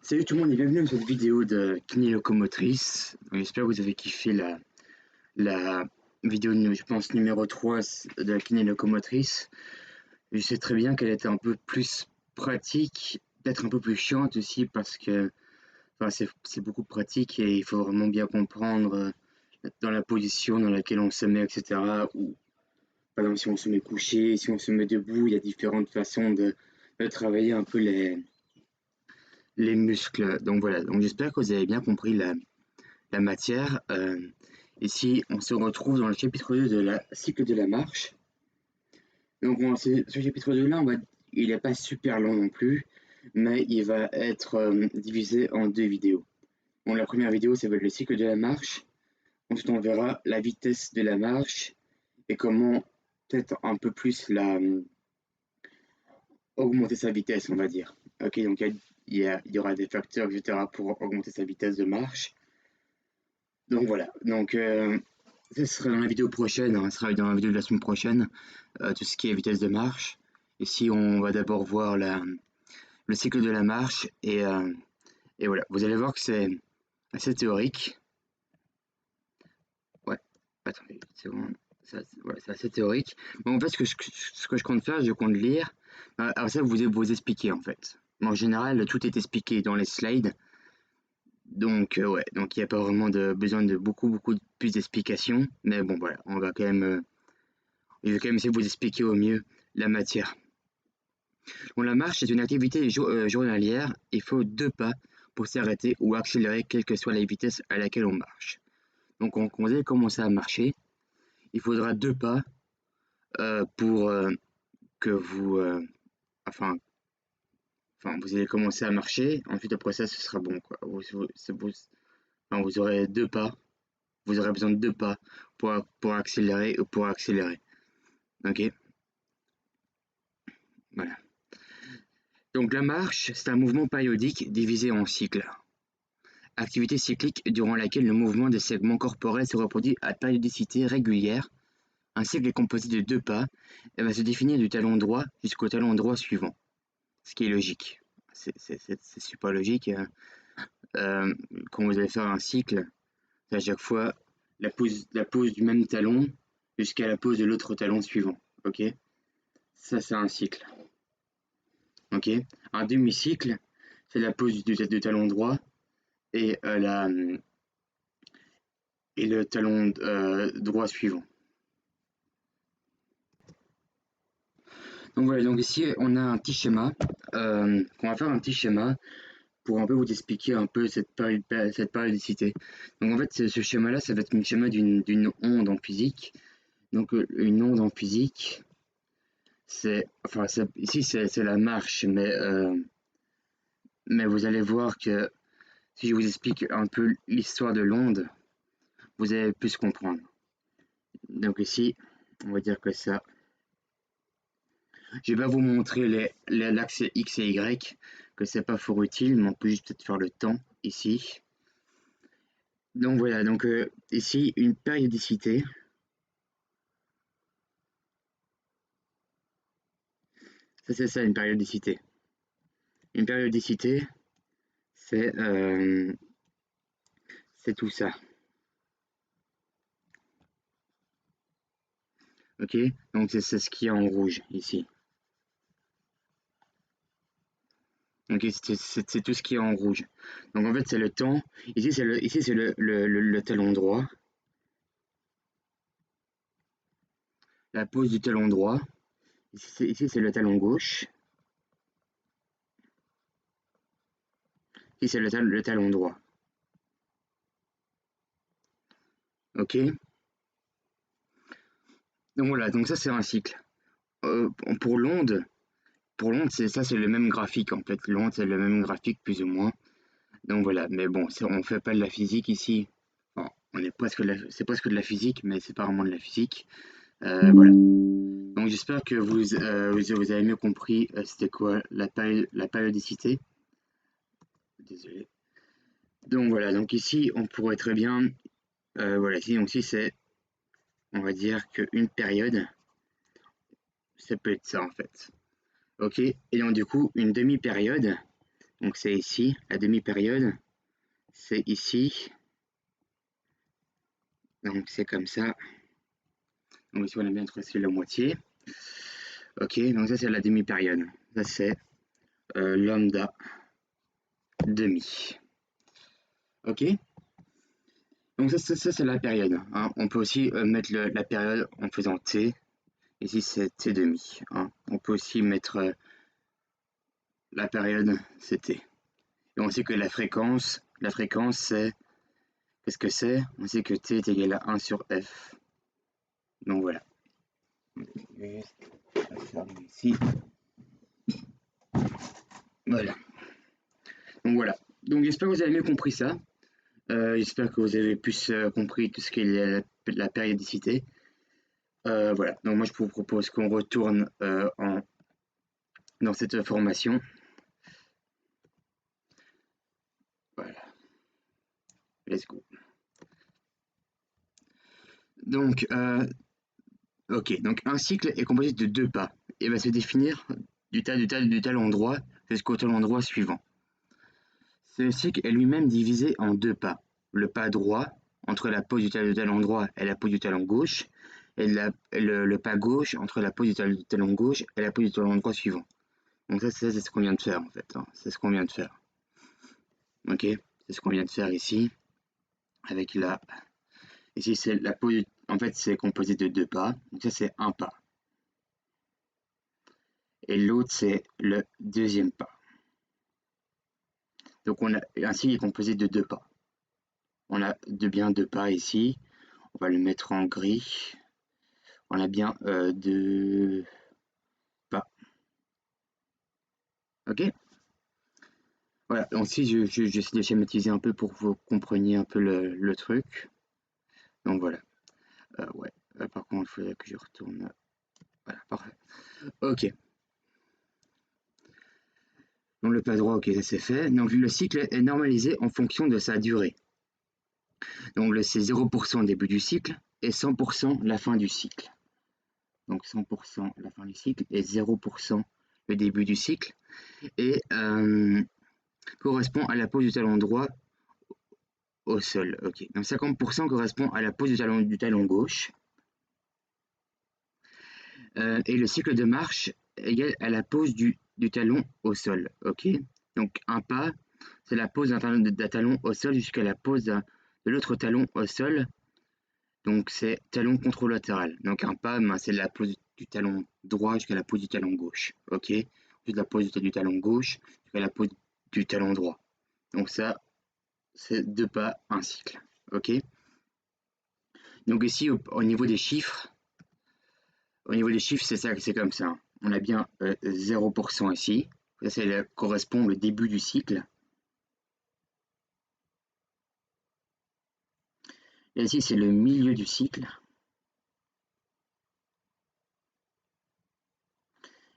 Salut tout le monde et bienvenue dans cette vidéo de kiné locomotrice. J'espère que vous avez kiffé la vidéo, je pense, numéro 3 de la kiné locomotrice. Je sais très bien qu'elle était un peu plus pratique, peut-être un peu plus chiante aussi parce que enfin, c'est beaucoup pratique et il faut vraiment bien comprendre dans la position dans laquelle on se met, etc. Ou par exemple si on se met couché, si on se met debout, il y a différentes façons de travailler un peu les muscles. Donc voilà, donc j'espère que vous avez bien compris la matière. Ici, on se retrouve dans le chapitre 2 de la cycle de la marche. Donc ce chapitre 2 là, il n'est pas super long non plus, mais il va être divisé en deux vidéos. Bon, la première vidéo, ça va être le cycle de la marche. Ensuite, on verra la vitesse de la marche et comment peut-être un peu plus augmenter sa vitesse, on va dire. Ok, donc il y aura des facteurs, etc., pour augmenter sa vitesse de marche. Donc voilà, donc ça sera dans la vidéo prochaine, hein, ça sera dans la vidéo de la semaine prochaine, tout ce qui est vitesse de marche. Ici, on va d'abord voir le cycle de la marche et voilà, vous allez voir que c'est assez théorique. Ouais, attendez, c'est bon, voilà, c'est assez théorique. Bon, en fait, ce que je compte faire, je compte lire. Alors ça, vous expliquer en fait. Mais en général, tout est expliqué dans les slides. Donc, ouais, donc il n'y a pas vraiment besoin de beaucoup plus d'explications. Mais bon, voilà, on va quand même, je vais quand même essayer de vous expliquer au mieux la matière. Bon, la marche est une activité journalière. Il faut 2 pas pour s'arrêter ou accélérer, quelle que soit la vitesse à laquelle on marche. Donc, quand vous allez commencer à marcher, il faudra 2 pas pour que enfin, vous allez commencer à marcher. Ensuite, après ça, ce sera bon, quoi. Vous aurez 2 pas. Vous aurez besoin de 2 pas pour accélérer ou pour accélérer. Ok, voilà. Donc la marche, c'est un mouvement périodique divisé en cycles. Activité cyclique durant laquelle le mouvement des segments corporels se reproduit à périodicité régulière. Un cycle est composé de 2 pas et va se définir du talon droit jusqu'au talon droit suivant. Ce qui est logique. C'est super logique. Quand vous allez faire un cycle, c'est à chaque fois la pose du même talon jusqu'à la pose de l'autre talon suivant. Ok, ça c'est un cycle. Ok, un demi-cycle, c'est la pose du talon droit et, et le talon droit suivant. Donc voilà, donc ici on a un petit schéma. On va faire un petit schéma pour un peu vous expliquer un peu cette périodicité. Donc en fait, ce schéma-là, ça va être un schéma d'une onde en physique. Donc une onde en physique, ici c'est la marche, mais vous allez voir que si je vous explique un peu l'histoire de l'onde, vous allez plus comprendre. Donc ici, on va dire que ça. Je vais pas vous montrer l'axe X et Y, que c'est pas fort utile, mais on peut juste peut-être faire le temps ici. Donc voilà, donc ici une périodicité. Ça c'est ça une périodicité. Une périodicité, c'est tout ça. Ok, donc c'est ce qui est en rouge ici. Donc c'est tout ce qui est en rouge. Donc en fait c'est le temps. Ici c'est le talon droit. La pose du talon droit. Ici c'est le talon gauche. Ici c'est le talon droit. Ok. Donc voilà, donc ça c'est un cycle. Euh, pour l'onde, c'est le même graphique en fait. L'onde c'est le même graphique plus ou moins. Donc voilà, mais bon, on fait pas de la physique ici. Bon, c'est presque de la physique, mais c'est pas vraiment de la physique. Voilà. Donc j'espère que vous avez mieux compris c'était quoi la périodicité. Désolé. Donc voilà, donc ici on pourrait très bien, voilà, ici donc si c'est, on va dire qu'une période, ça peut être ça en fait. Ok, et donc du coup une demi-période, Donc c'est ici, la demi-période, c'est ici. Donc c'est comme ça. Donc ici on a bien tracé la moitié. Ok, donc ça c'est la demi-période. Ça c'est lambda demi. Ok, donc ça c'est la période. Hein. On peut aussi mettre la période en faisant t. Ici c'est t demi. Hein. On peut aussi mettre la période c'est t. Et on sait que la fréquence c'est, qu'est-ce que c'est? On sait que t est égal à 1 sur f. Donc voilà. Ici. Voilà. Donc voilà. Donc j'espère que vous avez mieux compris ça. J'espère que vous avez plus compris tout ce qu'est la périodicité. Voilà. Donc moi je vous propose qu'on retourne dans cette formation. Voilà. Let's go. Donc, ok. Donc un cycle est composé de 2 pas et va se définir du tel endroit jusqu'au tel endroit suivant. Ce cycle est lui-même divisé en 2 pas. Le pas droit, entre la pose du tel endroit et la pose du talon gauche, et le pas gauche, entre la pose du talon gauche et la pose du talon droit suivant. Donc ça, c'est ce qu'on vient de faire, en fait. Hein. C'est ce qu'on vient de faire. Ok? C'est ce qu'on vient de faire ici, avec la... Ici, c'est la pose... En fait, c'est composé de 2 pas. Donc ça, c'est un pas. Et l'autre, c'est le deuxième pas. Donc on a un cycle est composé de 2 pas. On a bien 2 pas ici. On va le mettre en gris. On a bien 2 pas. Ok? Voilà. Ensuite, j'essaie de schématiser un peu pour que vous compreniez un peu le truc. Donc voilà. Ouais. Par contre, il faudrait que je retourne. Voilà, parfait. Ok. Donc le pas droit, ok, ça c'est fait. Donc le cycle est normalisé en fonction de sa durée. Donc c'est 0% le début du cycle et 100% la fin du cycle. Donc 100% la fin du cycle et 0% le début du cycle. Et correspond à la pose du talon droit au sol. Ok. Donc 50% correspond à la pose du talon gauche. Et le cycle de marche égale à la pose du talon au sol. Ok. Donc un pas, c'est la pose d'un talon au sol jusqu'à la pose de l'autre talon au sol. Donc c'est talon controlatéral. Donc un pas, ben, c'est la pose du talon droit jusqu'à la pose du talon gauche. Ok. Ensuite la pose du talon gauche jusqu'à la pose du talon droit. Donc ça, c'est 2 pas, un cycle. Ok. Donc ici, au niveau des chiffres, c'est ça, c'est comme ça. On a bien 0% ici. Ça, correspond au début du cycle. Et ici, c'est le milieu du cycle.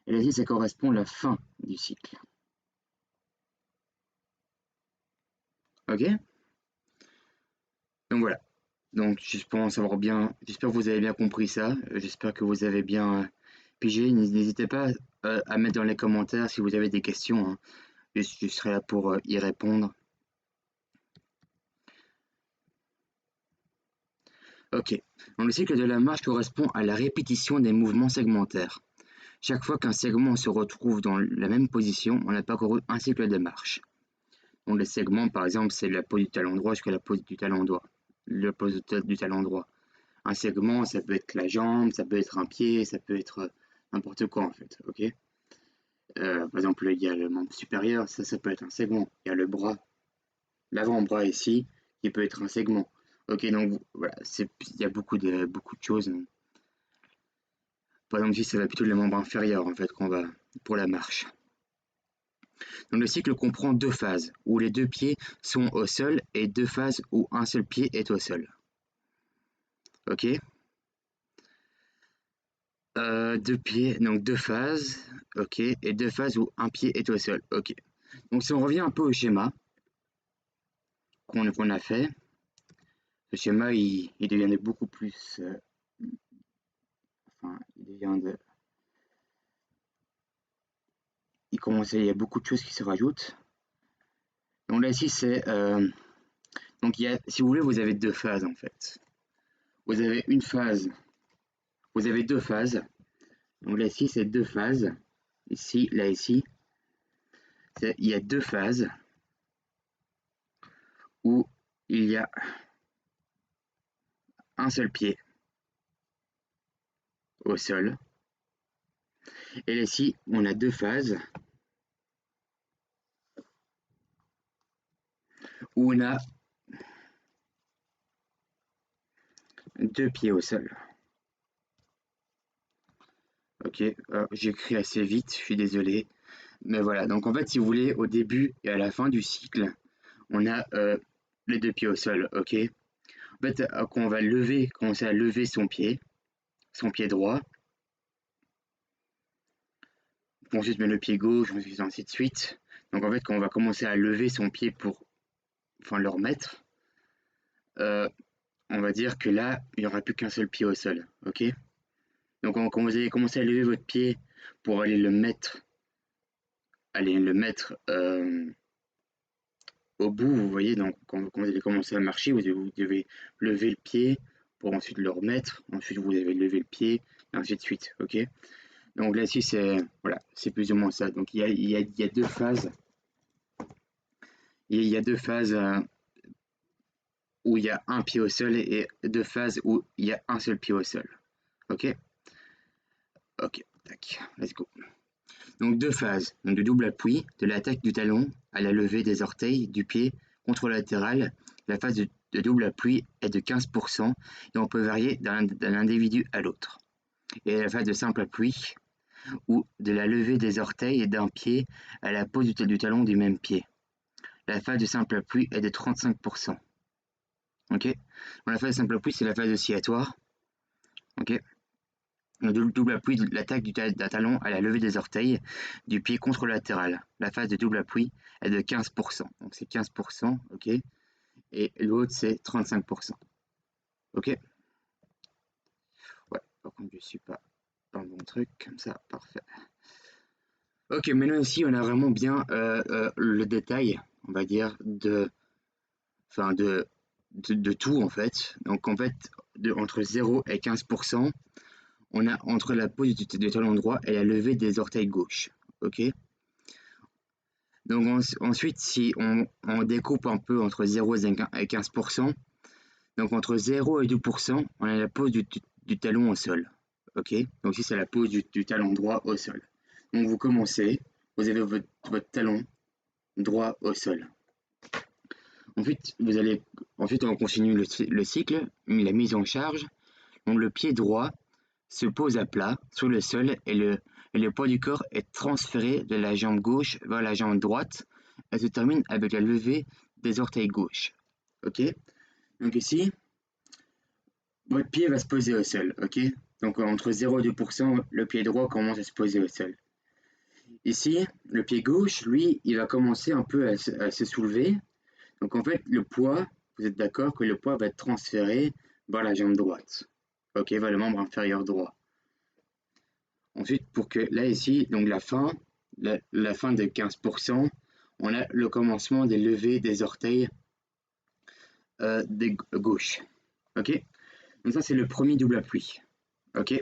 Et ici, ça correspond à la fin du cycle. Ok? Donc voilà. Donc je pense avoir bien. J'espère que vous avez bien compris ça. J'espère que vous avez bien pigé. N'hésitez pas à mettre dans les commentaires si vous avez des questions. Hein. Je serai là pour y répondre. Ok. Donc le cycle de la marche correspond à la répétition des mouvements segmentaires. Chaque fois qu'un segment se retrouve dans la même position, on a parcouru un cycle de marche. Donc les segments, par exemple, c'est la pose du talon droit jusqu'à la pose du talon droit. Le pose du talon droit. Un segment, ça peut être la jambe, ça peut être un pied, ça peut être n'importe quoi en fait. Ok. Par exemple, il y a le membre supérieur, ça peut être un segment. Il y a le bras, l'avant-bras ici, qui peut être un segment. Ok, donc voilà, il y a beaucoup de choses. Par exemple, ici, ça va plutôt les membres inférieurs en fait qu'on va pour la marche. Donc le cycle comprend 2 phases, où les 2 pieds sont au sol, et 2 phases où un seul pied est au sol. Ok. 2 pieds, donc 2 phases, ok, et 2 phases où un pied est au sol, ok. Donc si on revient un peu au schéma qu'on a fait, le schéma il devient beaucoup plus, enfin il devient de, il y a beaucoup de choses qui se rajoutent. Donc là ici c'est donc si vous voulez, vous avez deux phases en fait. Vous avez une phase, vous avez deux phases. Donc là ici c'est deux phases. Ici, là ici, il y a deux phases où il y a un seul pied au sol. Et là ici, on a deux phases où on a deux pieds au sol. Ok, j'écris assez vite, je suis désolé. Mais voilà, donc en fait, si vous voulez, au début et à la fin du cycle, on a les deux pieds au sol, ok. En fait, quand on va commencer à lever son pied droit, ensuite met le pied gauche, ensuite ainsi de suite. Donc en fait, quand on va commencer à lever son pied pour, enfin, le remettre, on va dire que là, il n'y aura plus qu'un seul pied au sol, ok. Donc quand vous allez commencer à lever votre pied pour aller le mettre au bout, vous voyez, donc quand vous allez commencer à marcher, vous devez lever le pied pour ensuite le remettre, ensuite vous devez lever le pied, et ainsi de suite, ok. Donc là ici c'est voilà, c'est plus ou moins ça. Donc il y a deux phases. Il y a deux phases où il y a un pied au sol et deux phases où il y a un seul pied au sol. Ok. Ok, tac, let's go. Donc deux phases, donc de double appui, de l'attaque du talon à la levée des orteils du pied contralatéral. La phase de double appui est de 15% et on peut varier d'un individu à l'autre. Et la phase de simple appui ou de la levée des orteils d'un pied à la pose du talon du même pied. La phase de simple appui est de 35%. Ok. Donc la phase de simple appui, c'est la phase oscillatoire. Ok. Le double appui de l'attaque d'un talon à la levée des orteils du pied contralatéral. La phase de double appui est de 15%. Donc c'est 15%, ok. Et l'autre c'est 35%. Ok. Ouais, par contre je suis pas dans le bon truc, comme ça, parfait. Ok, maintenant ici on a vraiment bien le détail, on va dire, enfin de tout en fait. Donc en fait, entre 0 et 15%, on a entre la pose du talon droit et la levée des orteils gauche. Ok. Donc ensuite, si on découpe un peu entre 0 et 15%, donc entre 0 et 2%, on a la pose du talon au sol. Ok. Donc ici, c'est la pose du talon droit au sol. Donc vous commencez, vous avez votre talon droit au sol. Ensuite, on continue le cycle, la mise en charge. Donc le pied droit se pose à plat sur le sol et le poids du corps est transféré de la jambe gauche vers la jambe droite. Elle se termine avec la levée des orteils gauche. Ok. Donc ici, votre pied va se poser au sol. Ok. Donc entre 0 et 2%, le pied droit commence à se poser au sol. Ici, le pied gauche, lui, il va commencer un peu à se soulever. Donc en fait, le poids, vous êtes d'accord que le poids va être transféré vers la jambe droite. Ok, vers le membre inférieur droit. Ensuite, pour que là ici, donc la fin de 15%, on a le commencement des levées des orteils des gauche. Ok. Donc ça c'est le premier double appui. Ok.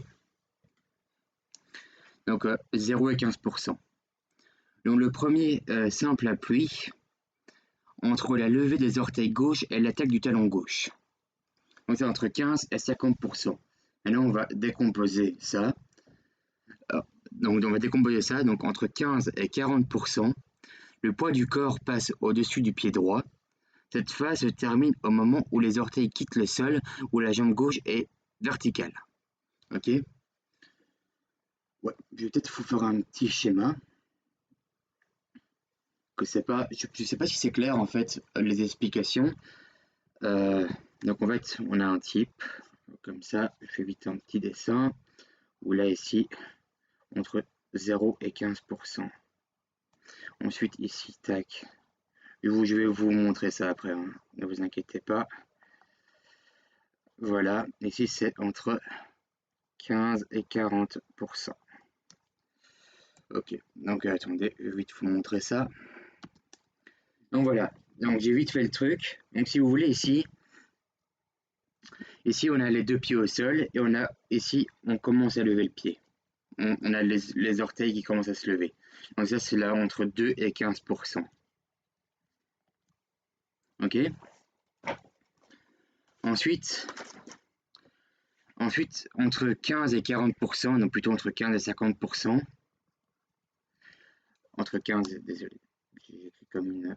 Donc 0 et 15%. Donc le premier simple appui entre la levée des orteils gauche et l'attaque du talon gauche. Donc c'est entre 15 et 50%. Maintenant on va décomposer ça. Donc on va décomposer ça. Donc entre 15 et 40%, le poids du corps passe au-dessus du pied droit. Cette phase se termine au moment où les orteils quittent le sol, où la jambe gauche est verticale. Ok. Ouais, je vais peut-être vous faire un petit schéma. Que c'est pas, je sais pas si c'est clair en fait les explications. Donc en fait, on a un type comme ça. Je fais vite un petit dessin où là ici entre 0 et 15%. Ensuite ici, tac. Je vais vous montrer ça après, hein. Ne vous inquiétez pas. Voilà, ici c'est entre 15 et 40%. Ok, donc attendez, je vais vite vous montrer ça. Donc voilà, Donc j'ai vite fait le truc. Donc si vous voulez ici on a les deux pieds au sol et on a ici on commence à lever le pied. On a les orteils qui commencent à se lever. Donc ça c'est là entre 2 et 15%. Ok. Ensuite entre 15 et 40%, donc plutôt entre 15 et 50%. Entre 15, désolé, j'ai écrit comme une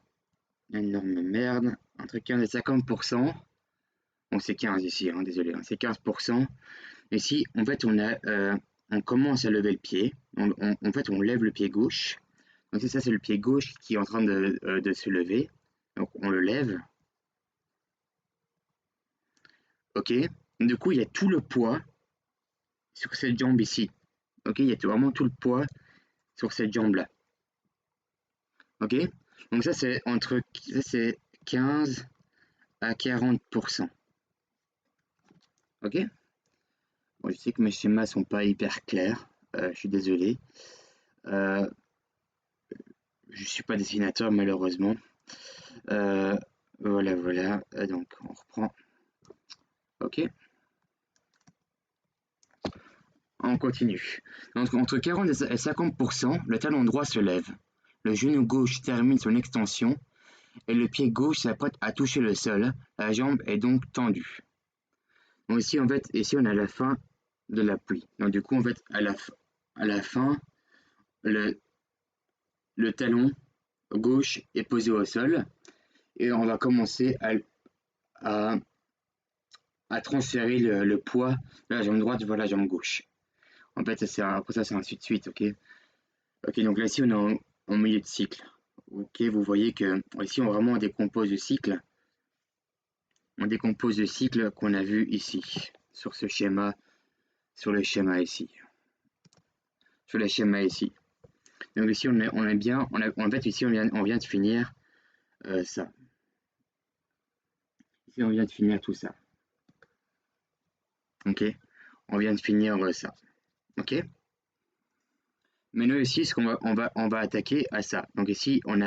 énorme merde. Entre 15 et 50%. Bon, c'est 15 ici, hein, désolé, hein, c'est 15%. Ici, en fait, on commence à lever le pied. En fait, on lève le pied gauche. Donc ça, c'est le pied gauche qui est en train de se lever. Donc on le lève. Ok. Du coup, il y a tout le poids sur cette jambe ici. Ok. Il y a vraiment tout le poids sur cette jambe-là. Ok. Donc ça, c'est 15 à 40%. Ok. Bon, je sais que mes schémas sont pas hyper clairs. Je suis désolé. Je suis pas dessinateur malheureusement. Voilà. Donc on reprend. Ok. On continue. Donc entre 40 et 50%, le talon droit se lève. Le genou gauche termine son extension et le pied gauche s'apprête à toucher le sol. La jambe est donc tendue. Donc ici en fait, on a la fin de l'appui. Donc du coup en fait à la fin, le talon gauche est posé au sol et on va commencer à, à transférer le poids de la jambe droite vers la jambe gauche. En fait, après ça, c'est ainsi de suite, ok. Ok, donc là, ici, on est en milieu de cycle. Ok, vous voyez que ici, on décompose le cycle. On décompose le cycle qu'on a vu ici, sur ce schéma, sur le schéma ici. Sur le schéma ici. Donc ici, on est bien, en fait, ici, on vient de finir ça. Ici, on vient de finir tout ça. Ok, on vient de finir ça. Ok. Maintenant ici, ce on va attaquer à ça. Donc ici, en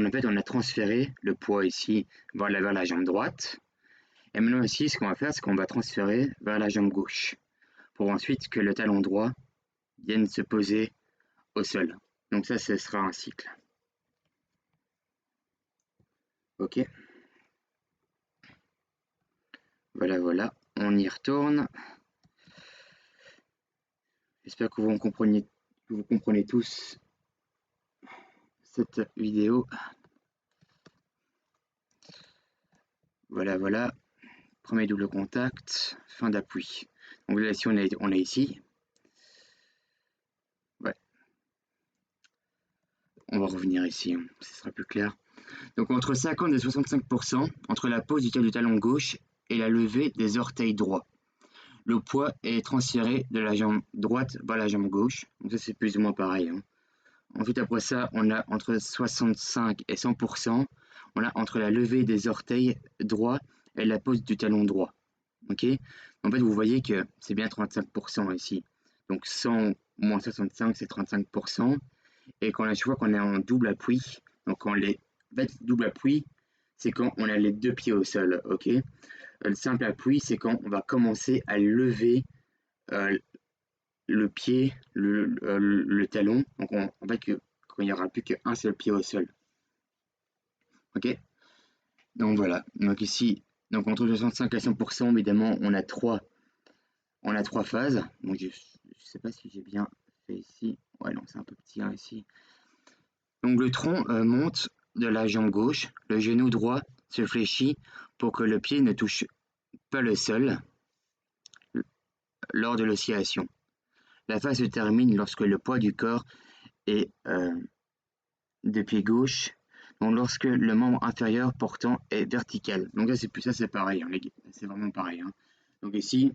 fait, on a transféré le poids ici vers la jambe droite. Et maintenant ici, ce qu'on va faire, c'est qu'on va transférer vers la jambe gauche pour ensuite que le talon droit vienne se poser au sol. Donc ça, ce sera un cycle. Ok. Voilà. On y retourne. J'espère que vous comprenez tous cette vidéo. Voilà. Premier double contact, fin d'appui. Donc là, ici, on est ici. Ouais. On va revenir ici, hein, ce sera plus clair. Donc entre 50 et 65%, entre la pose du talon gauche et la levée des orteils droits. Le poids est transféré de la jambe droite vers la jambe gauche. Donc ça, c'est plus ou moins pareil, hein. Ensuite, après ça, on a entre 65 et 100%. On a entre la levée des orteils droits et la pose du talon droit. Ok. En fait, vous voyez que c'est bien 35% ici. Donc 100 moins 65, c'est 35%. Et quand je vois qu'on est en double appui, donc en fait, double appui, c'est quand on a les deux pieds au sol, ok. Le simple appui, c'est quand on va commencer à lever euh, le pied, le talon, donc en fait, quand il n'y aura plus qu'un seul pied au sol. Ok. Donc voilà. Donc ici, donc entre 65 et 100%, évidemment, on a trois phases. Donc je sais pas si j'ai bien fait ici. Ouais, non, c'est un peu petit hein, ici. Donc le tronc monte de la jambe gauche, le genou droit se fléchit pour que le pied ne touche pas le sol lors de l'oscillation. La phase se termine lorsque le poids du corps est de pied gauche, donc lorsque le membre inférieur portant est vertical. Donc là c'est pareil, hein, c'est vraiment pareil, hein. Donc ici,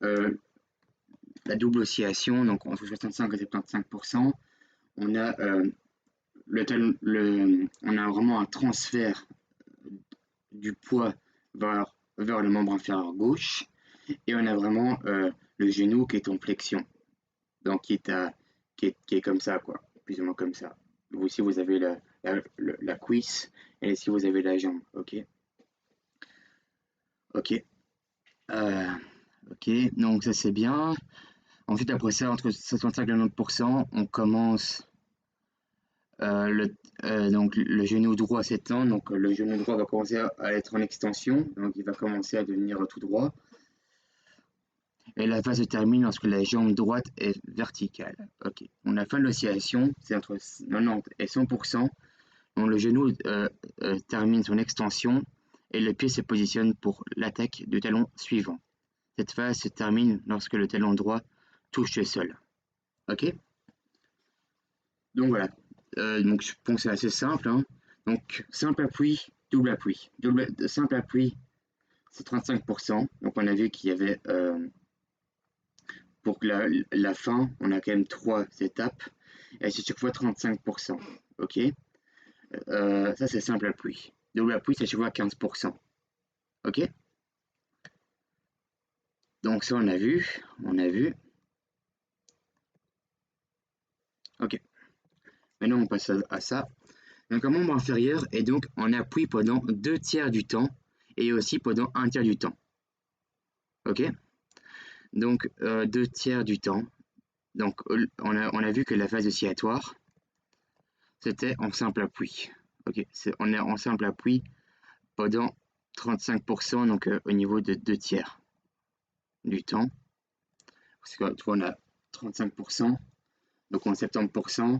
la double oscillation, donc entre 65 et 75%, on a, on a vraiment un transfert du poids vers le membre inférieur gauche et on a vraiment le genou qui est en flexion, donc qui est comme ça, quoi, plus ou moins comme ça. Vous aussi, vous avez la cuisse, et si vous avez la jambe. Ok. Ok. Euh, ok. Donc ça c'est bien. Ensuite après ça, entre 65 et 90%, on commence donc le genou droit s'étend. Donc le genou droit va commencer à être en extension. Donc il va commencer à devenir tout droit. Et la phase se termine lorsque la jambe droite est verticale. Ok. On a fin de l'oscillation, c'est entre 90 et 100%. Donc le genou termine son extension et le pied se positionne pour l'attaque du talon suivant. Cette phase se termine lorsque le talon droit touche le sol. Ok. Donc voilà. Donc je pense que c'est assez simple, hein. Donc simple appui, double appui. Simple appui, c'est 35%. Donc on a vu qu'il y avait pour la fin, on a quand même 3 étapes. Et c'est chaque fois 35%. Ok. Ça c'est simple appui. Double appui, c'est chaque fois 15%. Ok. Donc ça on a vu. On a vu. Ok. Maintenant on passe à ça. Donc un membre inférieur est donc en appui pendant 2 tiers du temps et aussi pendant 1 tiers du temps. Ok. Donc 2 tiers du temps. Donc on a vu que la phase oscillatoire, c'était en simple appui. Ok. On est en simple appui pendant 35%, donc au niveau de 2 tiers du temps. Parce que tu vois, on a 35%, donc on a 70%,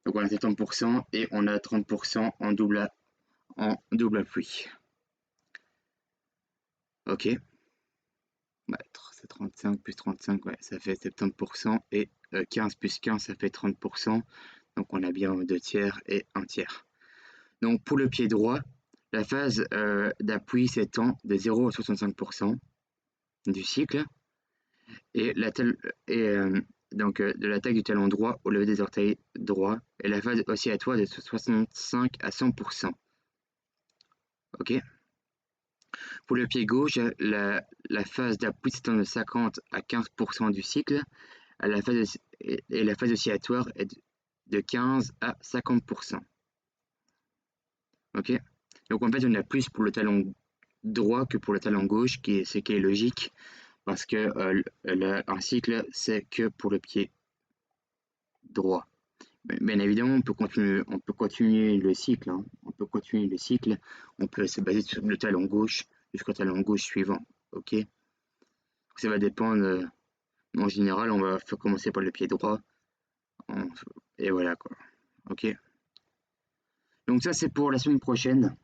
donc on a 70% et on a 30% en double appui. Ok. Bah, c'est 35 plus 35, ouais, ça fait 70%, et 15 plus 15, ça fait 30%. Donc on a bien 2 tiers et 1 tiers. Donc pour le pied droit, la phase d'appui s'étend de 0 à 65% du cycle, et donc de l'attaque du talon droit au lever des orteils droits, et la phase oscillatoire de 65 à 100%. Ok. Pour le pied gauche, la phase d'appui s'étend de 50 à 15% du cycle, et la phase oscillatoire est de 15 à 50%. Ok. Donc en fait, on a plus pour le talon droit que pour le talon gauche, ce qui est logique, parce que un cycle, c'est que pour le pied droit. Bien évidemment, on peut continuer le cycle, hein. On peut continuer le cycle. On peut se baser sur le talon gauche jusqu'au talon gauche suivant. Ok. Ça va dépendre. En général, on va faire commencer par le pied droit. Et voilà quoi. Ok. Donc ça, c'est pour la semaine prochaine.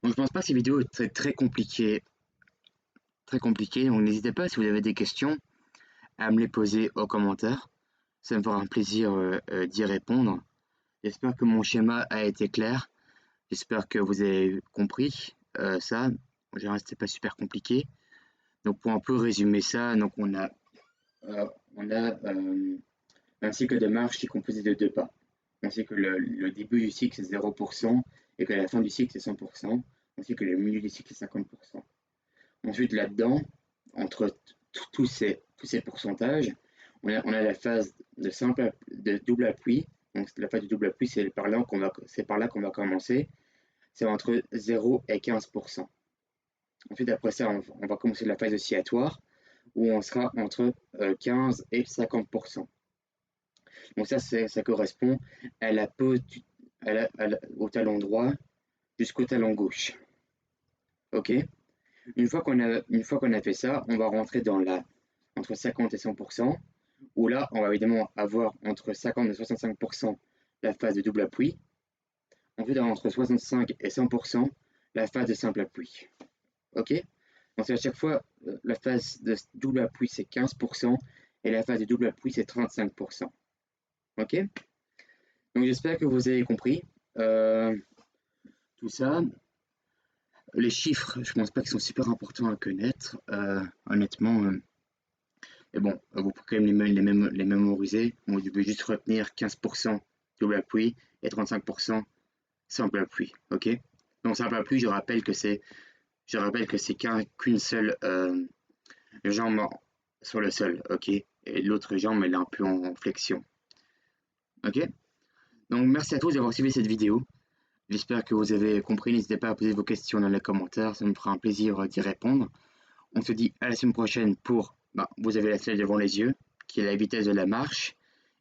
Donc je pense pas que ces vidéos sont très compliquées. Très compliquées. Donc n'hésitez pas, si vous avez des questions, à me les poser aux commentaires. Ça me fera un plaisir d'y répondre. J'espère que mon schéma a été clair. J'espère que vous avez compris ça. En général, c'était pas super compliqué. Donc pour un peu résumer ça, donc on a un cycle de marche qui est composé de 2 pas. On sait que le début du cycle c'est 0% et que la fin du cycle c'est 100%. On sait que le milieu du cycle c'est 50%. Ensuite là-dedans, entre tous ces pourcentages, on a la phase de double appui. Donc la phase de double appui, c'est par là qu'on va commencer. C'est entre 0 et 15%. Ensuite, après ça, on va commencer la phase oscillatoire, où on sera entre 15 et 50%. Donc ça correspond à la pose au talon droit jusqu'au talon gauche. Ok. Une fois qu'on a fait ça, on va rentrer dans entre 50 et 100%, où là, on va évidemment avoir entre 50 et 65% la phase de double appui. Ensuite, entre 65 et 100%, la phase de simple appui. Ok. Donc à chaque fois, la phase de double appui c'est 15% et la phase de double appui c'est 35%. Ok. Donc j'espère que vous avez compris tout ça. Les chiffres, je pense pas qu'ils sont super importants à connaître, honnêtement. Mais bon, vous pouvez quand même les mémoriser. Vous devez juste retenir 15% double appui et 35% simple appui. Ok. Donc simple appui, je rappelle que c'est qu'une seule jambe sur le sol, ok. Et l'autre jambe, elle est un peu en flexion. Ok. Donc merci à tous d'avoir suivi cette vidéo. J'espère que vous avez compris. N'hésitez pas à poser vos questions dans les commentaires, ça me fera un plaisir d'y répondre. On se dit à la semaine prochaine pour, vous avez la slide devant les yeux, qui est la vitesse de la marche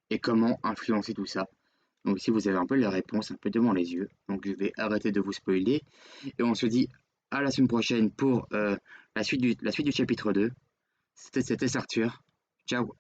et comment influencer tout ça. Donc ici vous avez un peu les réponses un peu devant les yeux. Donc je vais arrêter de vous spoiler et on se dit à la semaine prochaine pour la suite du chapitre 2. C'était Arthur. Ciao.